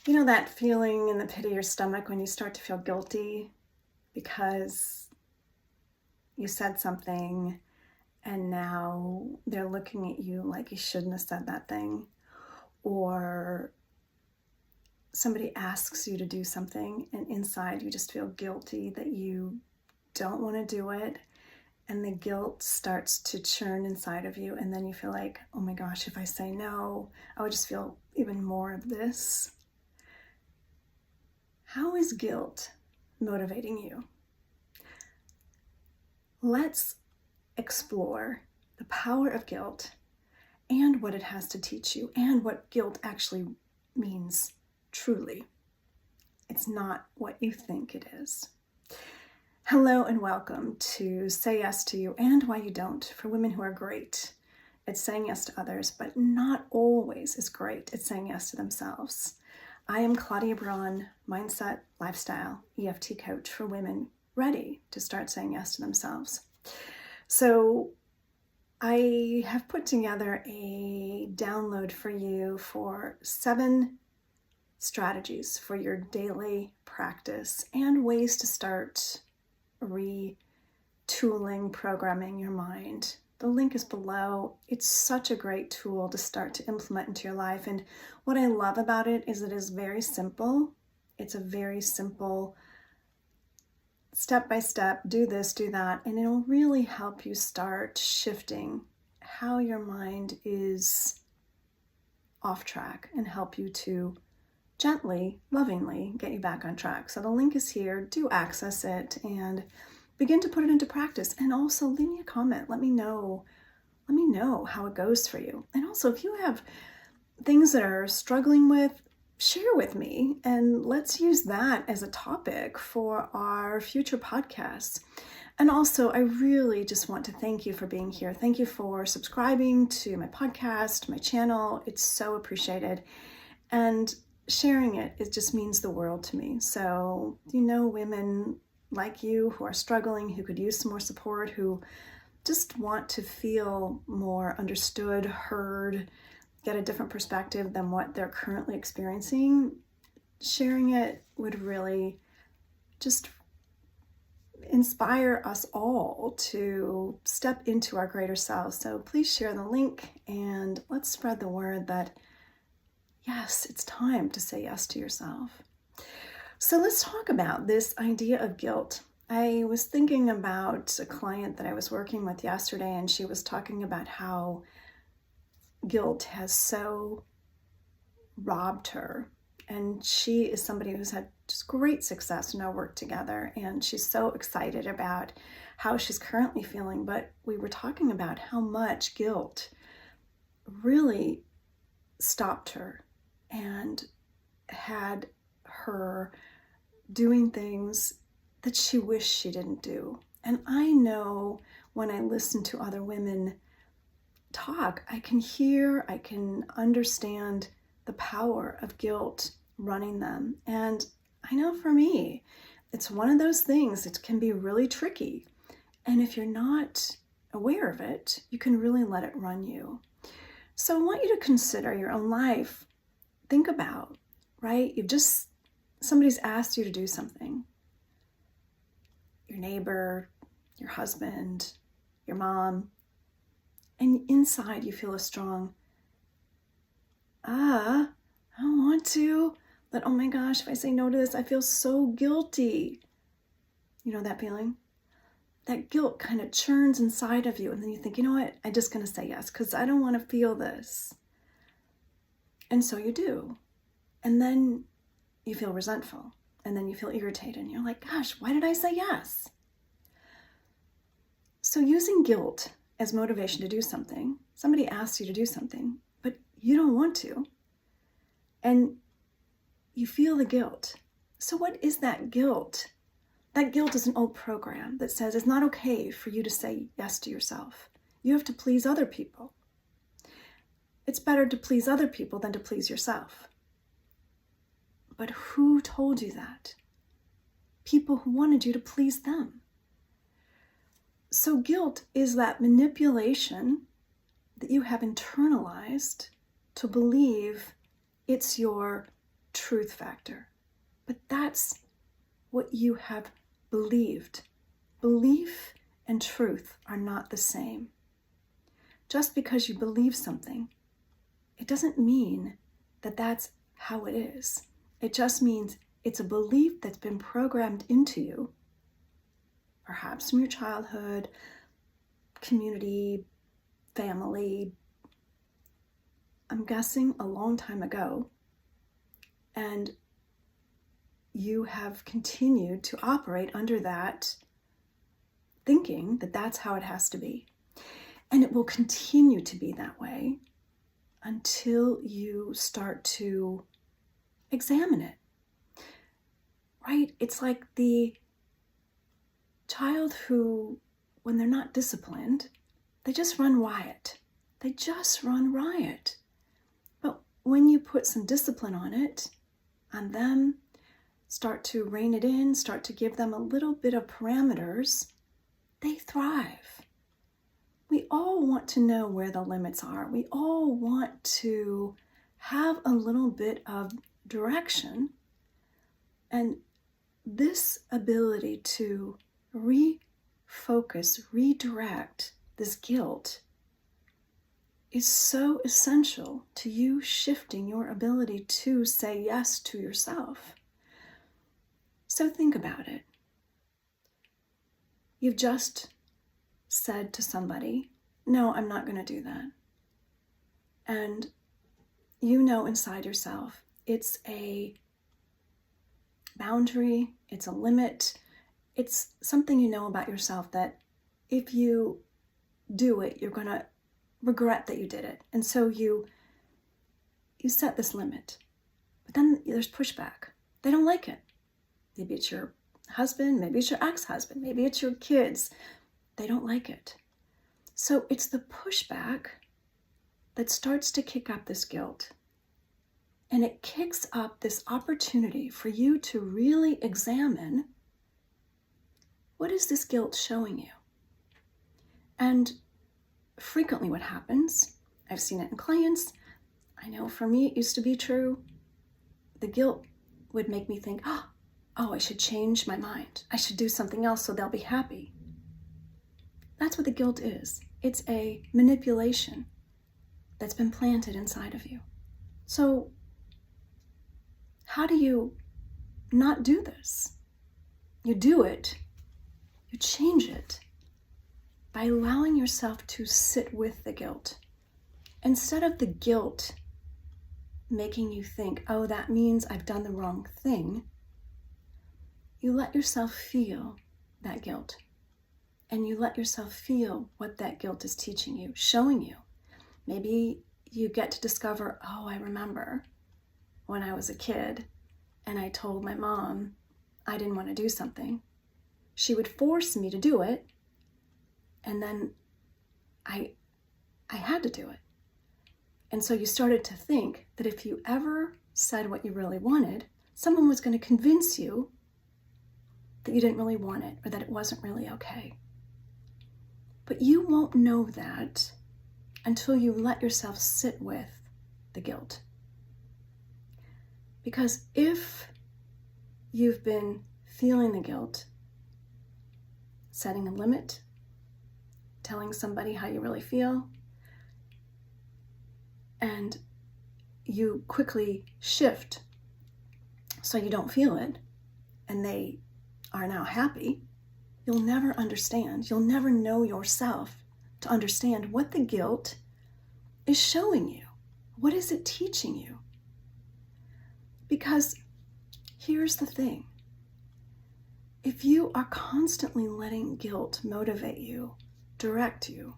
You know that feeling in the pit of your stomach when you start to feel guilty because you said something and now they're looking at you like you shouldn't have said that thing, or somebody asks you to do something and inside you just feel guilty that you don't want to do it, and the guilt starts to churn inside of you, and then you feel like, oh my gosh, if I say no, I would just feel even more of this. How is guilt motivating you? Let's explore the power of guilt and what it has to teach you and what guilt actually means truly. It's not what you think it is. Hello and welcome to Say Yes to You and Why You Don't, for women who are great at saying yes to others, but not always as great at saying yes to themselves. I am Claudia Braun, mindset, lifestyle, EFT coach for women ready to start saying yes to themselves. So I have put together a download for you for 7 strategies for your daily practice and ways to start retooling, programming your mind. The link is below. It's such a great tool to start to implement into your life. And what I love about it is it is very simple. It's a very simple step-by-step, do this, do that, and it'll really help you start shifting how your mind is off track and help you to gently, lovingly get you back on track. So the link is here. Do access it and begin to put it into practice. And also leave me a comment. Let me know how it goes for you. And also, if you have things that are struggling with, share with me, and let's use that as a topic for our future podcasts. And also, I really just want to thank you for being here. Thank you for subscribing to my podcast, my channel. It's so appreciated. And sharing it just means the world to me. So, women like you who are struggling, who could use some more support, who just want to feel more understood, heard, get a different perspective than what they're currently experiencing, sharing it would really just inspire us all to step into our greater selves. So please share the link and let's spread the word that yes, it's time to say yes to yourself. So let's talk about this idea of guilt. I was thinking about a client that I was working with yesterday, and she was talking about how guilt has so robbed her. And she is somebody who's had just great success in our work together, and she's so excited about how she's currently feeling. But we were talking about how much guilt really stopped her and had her doing things that she wished she didn't do. And I know when I listen to other women talk, I can understand the power of guilt running them. And I know for me, it's one of those things that can be really tricky. And if you're not aware of it, you can really let it run you. So I want you to consider your own life. Think about, right? Somebody's asked you to do something. Your neighbor, your husband, your mom. And inside you feel a strong, I don't want to, but oh my gosh, if I say no to this, I feel so guilty. You know that feeling? That guilt kind of churns inside of you, and then you think, you know what, I'm just going to say yes because I don't want to feel this. And so you do. And then you feel resentful, and then you feel irritated, and you're like, gosh, why did I say yes? So using guilt as motivation to do something, somebody asks you to do something, but you don't want to, and you feel the guilt. So what is that guilt? That guilt is an old program that says it's not okay for you to say yes to yourself. You have to please other people. It's better to please other people than to please yourself. But who told you that? People who wanted you to please them. So guilt is that manipulation that you have internalized to believe it's your truth factor. But that's what you have believed. Belief and truth are not the same. Just because you believe something, it doesn't mean that that's how it is. It just means it's a belief that's been programmed into you, perhaps from your childhood, community, family, I'm guessing a long time ago, and you have continued to operate under that thinking that that's how it has to be. And it will continue to be that way until you start to examine it, right? It's like the child who, when they're not disciplined, they just run riot. They just run riot. But when you put some discipline on them, start to rein it in, start to give them a little bit of parameters, they thrive. We all want to know where the limits are. We all want to have a little bit of direction. And this ability to refocus, redirect this guilt is so essential to you shifting your ability to say yes to yourself. So think about it. You've just said to somebody, no, I'm not going to do that. And you know inside yourself, it's a boundary, it's a limit, it's something you know about yourself that if you do it, you're going to regret that you did it. And so you set this limit. But then there's pushback. They don't like it. Maybe it's your husband, maybe it's your ex-husband, maybe it's your kids. They don't like it. So it's the pushback that starts to kick up this guilt. And it kicks up this opportunity for you to really examine, what is this guilt showing you? And frequently what happens, I've seen it in clients, I know for me it used to be true, the guilt would make me think, oh, I should change my mind. I should do something else so they'll be happy. That's what the guilt is. It's a manipulation that's been planted inside of you. So how do you not do this? You do it, you change it by allowing yourself to sit with the guilt. Instead of the guilt making you think, oh, that means I've done the wrong thing, you let yourself feel that guilt. And you let yourself feel what that guilt is teaching you, showing you. Maybe you get to discover, oh, I remember when I was a kid and I told my mom I didn't want to do something. She would force me to do it, and then I had to do it. And so you started to think that if you ever said what you really wanted, someone was going to convince you that you didn't really want it or that it wasn't really okay. But you won't know that until you let yourself sit with the guilt. Because if you've been feeling the guilt, setting a limit, telling somebody how you really feel, and you quickly shift so you don't feel it, and they are now happy, you'll never understand. You'll never know yourself to understand what the guilt is showing you. What is it teaching you? Because here's the thing. If you are constantly letting guilt motivate you, direct you,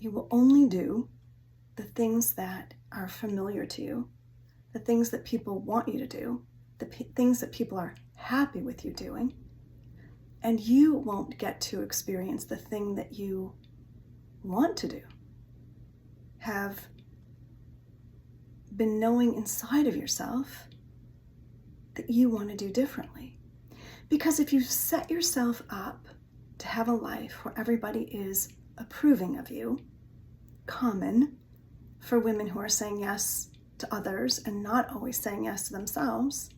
you will only do the things that are familiar to you, the things that people want you to do, the things that people are happy with you doing, and you won't get to experience the thing that you want to do, have been knowing inside of yourself that you want to do differently. Because if you set yourself up to have a life where everybody is approving of you, common for women who are saying yes to others and not always saying yes to themselves,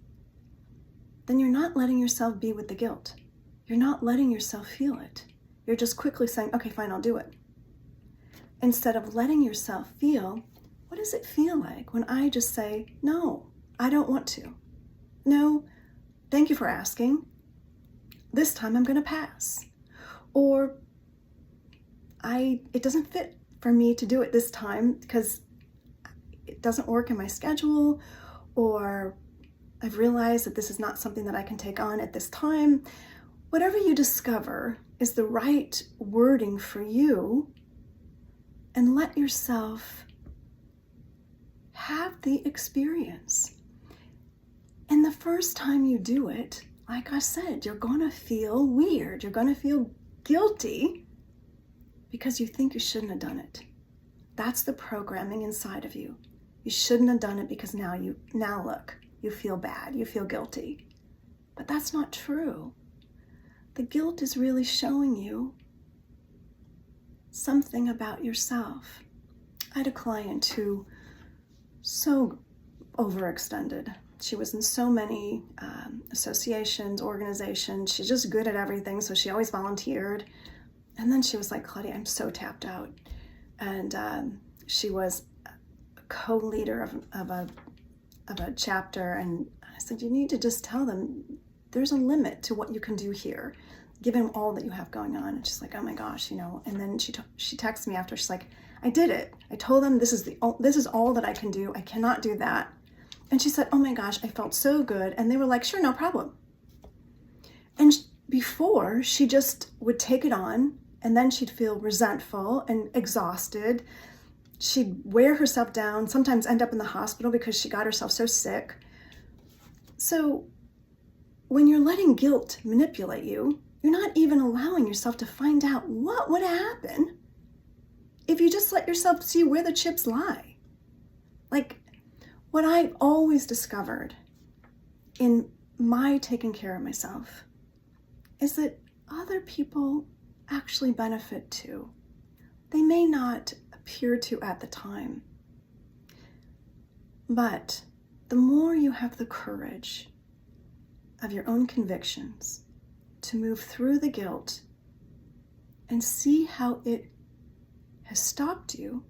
then you're not letting yourself be with the guilt. You're not letting yourself feel it. You're just quickly saying, okay, fine, I'll do it. Instead of letting yourself feel, what does it feel like when I just say, no, I don't want to. No, thank you for asking. This time I'm going to pass. Or it doesn't fit for me to do it this time because it doesn't work in my schedule, or I've realized that this is not something that I can take on at this time. Whatever you discover is the right wording for you, and let yourself have the experience. And the first time you do it, like I said, you're going to feel weird. You're going to feel guilty because you think you shouldn't have done it. That's the programming inside of you. You shouldn't have done it because now look, you feel bad, you feel guilty. But that's not true. The guilt is really showing you something about yourself. I had a client who so overextended. She was in so many associations, organizations. She's just good at everything, so she always volunteered. And then she was like, Claudia, I'm so tapped out. And she was a co-leader of a chapter, and I said, you need to just tell them there's a limit to what you can do here, given all that you have going on. And she's like, oh my gosh, and then she texted me after. She's like, I did it. I told them this is all that I can do. I cannot do that. And she said, oh my gosh, I felt so good. And they were like, sure, no problem. And before, she just would take it on, and then she'd feel resentful and exhausted. She'd wear herself down, sometimes end up in the hospital because she got herself so sick. So when you're letting guilt manipulate you, you're not even allowing yourself to find out what would happen if you just let yourself see where the chips lie. Like, what I always discovered in my taking care of myself is that other people actually benefit too. They may not appear to at the time, but the more you have the courage of your own convictions to move through the guilt and see how it has stopped you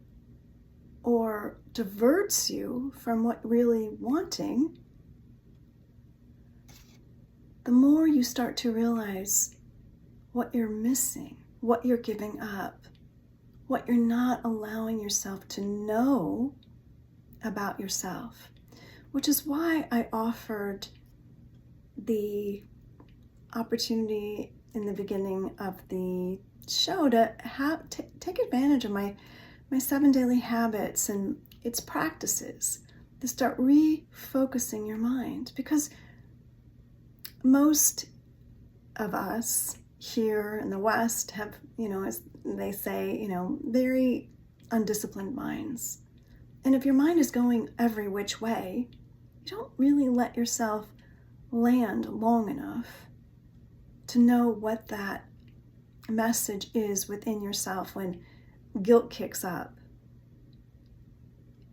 or diverts you from what really wanting, the more you start to realize what you're missing, what you're giving up, what you're not allowing yourself to know about yourself, which is why I offered the opportunity in the beginning of the show to take advantage of my 7 daily habits and its practices to start refocusing your mind, because most of us here in the West have, as they say, very undisciplined minds. And if your mind is going every which way, you don't really let yourself land long enough to know what that message is within yourself when guilt kicks up.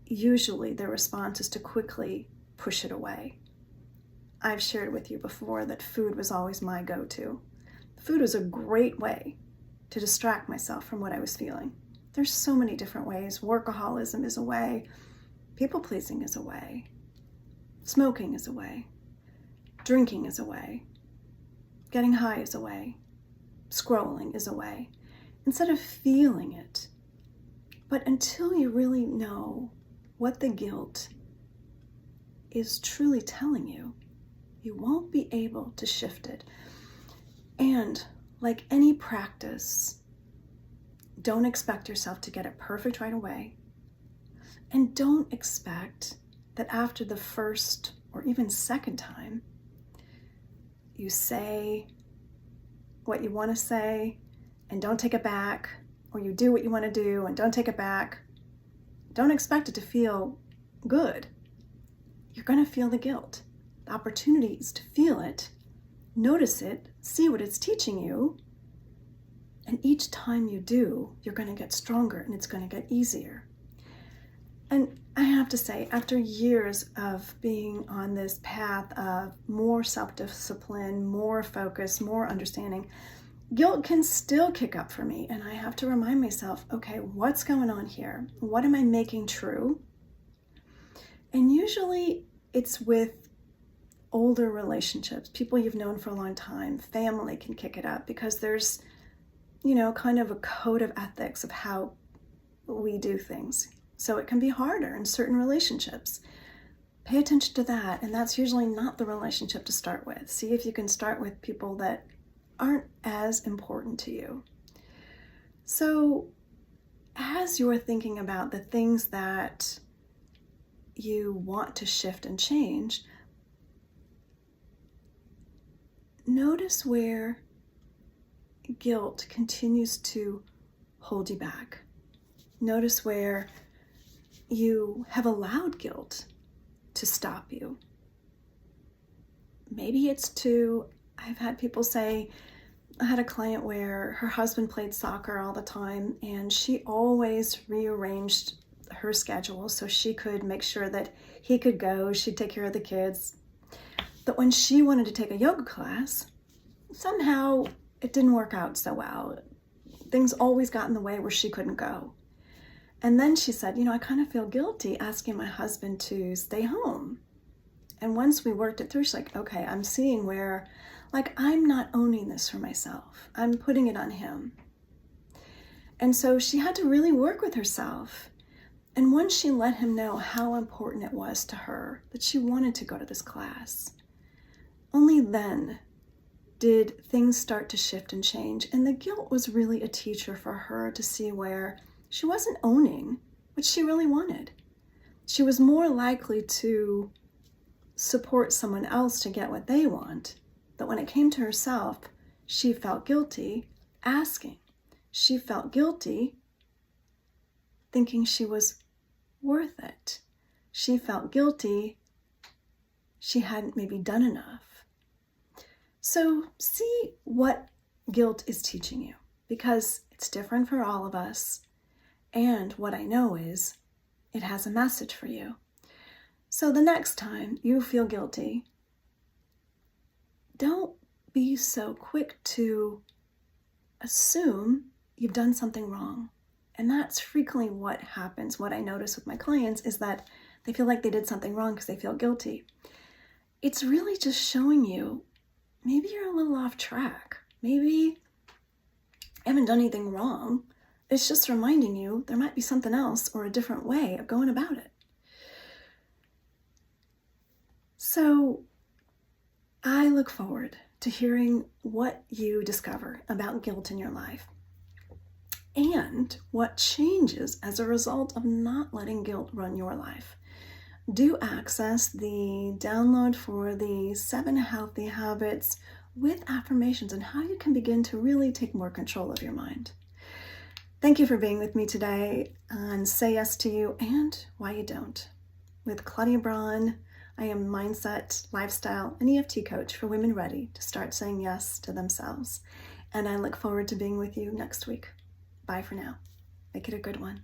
Usually the response is to quickly push it away. I've shared with you before that food was always my go-to. Food was a great way to distract myself from what I was feeling. There's so many different ways. Workaholism is a way. People-pleasing is a way. Smoking is a way. Drinking is a way. Getting high is a way. Scrolling is a way. Instead of feeling it. But until you really know what the guilt is truly telling you, you won't be able to shift it. And like any practice, don't expect yourself to get it perfect right away. And don't expect that after the first or even second time, you say what you want to say and don't take it back, or you do what you want to do and don't take it back. Don't expect it to feel good. You're going to feel the guilt. The opportunity is to feel it, notice it, see what it's teaching you, and each time you do, you're going to get stronger and it's going to get easier. And I have to say, after years of being on this path of more self-discipline, more focus, more understanding, guilt can still kick up for me. And I have to remind myself, okay, what's going on here? What am I making true? And usually it's with older relationships, people you've known for a long time. Family can kick it up because there's, kind of a code of ethics of how we do things. So it can be harder in certain relationships. Pay attention to that. And that's usually not the relationship to start with. See if you can start with people that aren't as important to you. So as you're thinking about the things that you want to shift and change, notice where guilt continues to hold you back. Notice where you have allowed guilt to stop you. Maybe it's I've had people say, I had a client where her husband played soccer all the time and she always rearranged her schedule so she could make sure that he could go, she'd take care of the kids. But when she wanted to take a yoga class, somehow it didn't work out so well. Things always got in the way where she couldn't go. And then she said, I kind of feel guilty asking my husband to stay home. And once we worked it through, she's like, okay, I'm seeing where, I'm not owning this for myself. I'm putting it on him. And so she had to really work with herself. And once she let him know how important it was to her that she wanted to go to this class, only then did things start to shift and change. And the guilt was really a teacher for her to see where she wasn't owning what she really wanted. She was more likely to support someone else to get what they want. But when it came to herself, she felt guilty asking. She felt guilty thinking she was worth it. She felt guilty she hadn't maybe done enough. So see what guilt is teaching you, because it's different for all of us. And what I know is it has a message for you. So the next time you feel guilty, don't be so quick to assume you've done something wrong. And that's frequently what happens. What I notice with my clients is that they feel like they did something wrong because they feel guilty. It's really just showing you maybe you're a little off track. Maybe you haven't done anything wrong. It's just reminding you there might be something else or a different way of going about it. So I look forward to hearing what you discover about guilt in your life and what changes as a result of not letting guilt run your life. Do access the download for the 7 healthy habits with affirmations and how you can begin to really take more control of your mind. Thank you for being with me today on Say Yes to You and Why You Don't. With Claudia Braun, I am mindset, lifestyle, and EFT coach for women ready to start saying yes to themselves. And I look forward to being with you next week. Bye for now. Make it a good one.